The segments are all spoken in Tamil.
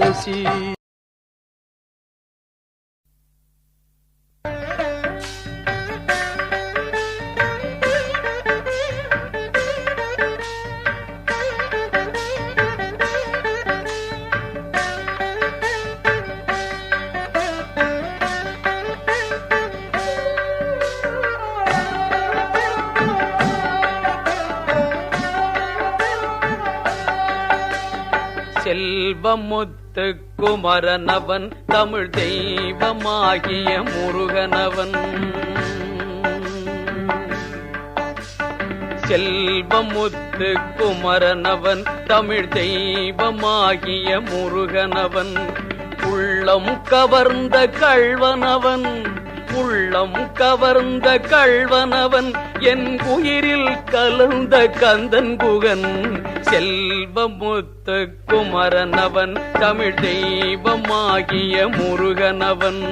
பேசி செல்வமுத்து குமரனவன் தமிழ் தெய்வமாகிய முருகனவன் செல்வமுத்து குமரனவன் தமிழ் தெய்வமாகிய முருகனவன் உள்ளம் கவர்ந்த கள்வனவன் உள்ளம் கவர்ந்த கள்வனவன் என் உயிரில் கலந்த கந்தன் குகன் செல்வமுத்து குமரனவன் தமிழ் தெய்வமாகிய முருகனவன்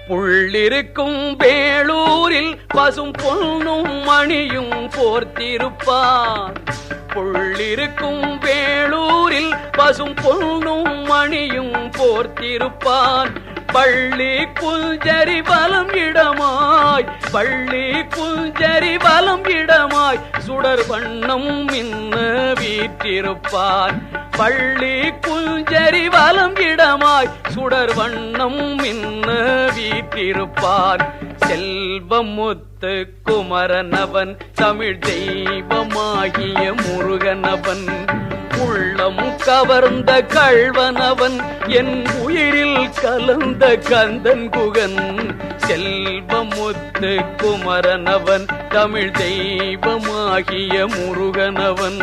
புள்ளிருக்கும் வேளூரில் பசும் பொன்னும் மணியும் போர்த்திருப்பான் புள்ளிருக்கும் வேளூரில் பசும் பொன்னும் மணியும் போர்த்திருப்பான் பள்ளி குஞ்சரி வலம் இடமாய் பள்ளி குஞ்சரி வலம் இடமாய் சுடர் வண்ணம் மின்ன வீற்றிருப்பான் பள்ளி குஞ்சரி வலம் இடமாய் சுடர் வண்ணம் மின்ன வீற்றிருப்பான் செல்வமுத்து குமரனவன் தமிழ் தெய்வமாகிய முருகனவன் உள்ளம் கவர்ந்த கள்வனவன் என் உயிரில் கலந்த கந்தன் குகன் செல்வமுத்து குமரனவன் தமிழ் தெய்வமாகிய முருகனவன்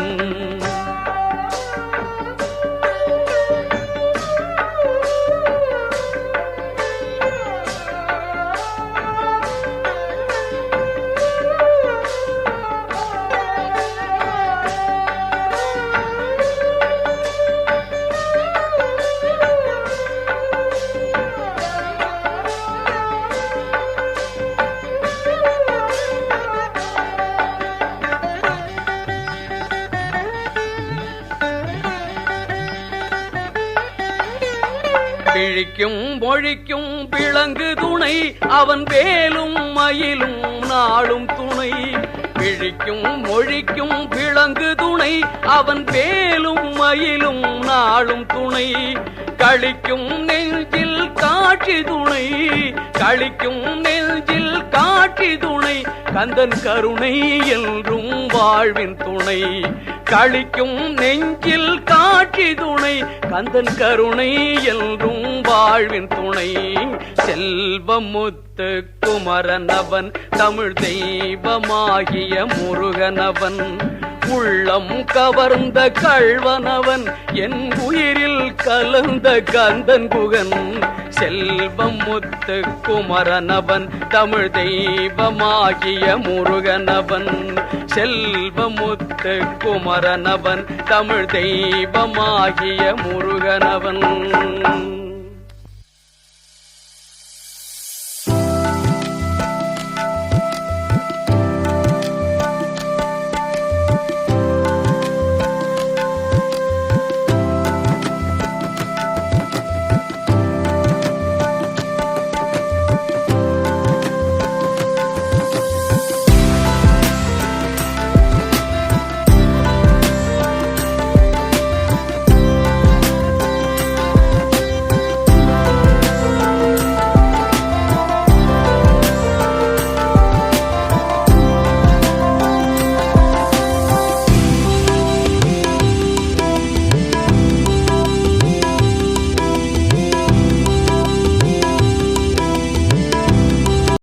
கிழிக்கும் மொழிக்கும் விளங்கு துணை அவன் வேலும் மயிலும் நாளும் துணை கிழிக்கும் மொழிக்கும் விளங்கு துணை அவன் வேலும் மயிலும் நாளும் துணை களிக்கும் நெஞ்சில் காட்சி துணை களிக்கும் நெஞ்சில் காட்சி துணை கந்தன் கருணை என்றும் வாழ்வின் துணை களிக்கும் நெஞ்சில் காட்சி துணை கந்தன் கருணை என்றும் வாழ்வின் துணை செல்வமுத்து குமரனவன் தமிழ் தெய்வமாகிய முருகனவன் உள்ளம் கவர்ந்த கள்வனவன் என் உயிரில் கலந்த கந்தன் குகன் செல்வமுத்து குமரனவன் தமிழ் தெய்வமாகிய முருகனவன் செல்வமுத்து குமரனவன் தமிழ் தெய்வமாகிய முருகனவன்